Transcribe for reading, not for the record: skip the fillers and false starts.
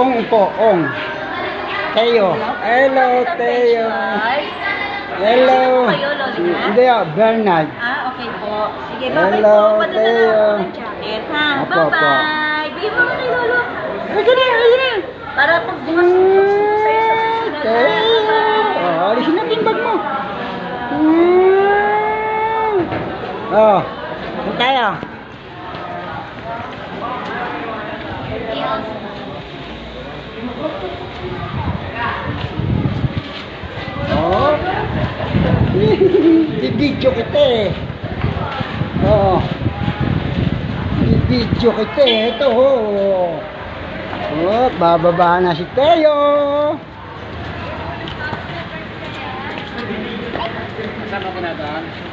Ong po, Ong. Teo. Hello, Teo. Hello. Kayo, Lolita? Hindi, Bernard. Okay po. Sige, bye-bye Hello, po. Padala na Teo. ako ng jacket, ha? Apo, apo. Bye-bye. Bigyan mo kay Lolo. Halika na. Para pag bukas sa'yo sa susunod. Teo. Oh, alisin natin bag mo. Oh, saan tayo? Oh. Bibidyo kita eh. Oo. Bibidyo kita eh. Ito oh. Oh, bababa na si Teo. Saan ka pinadaan?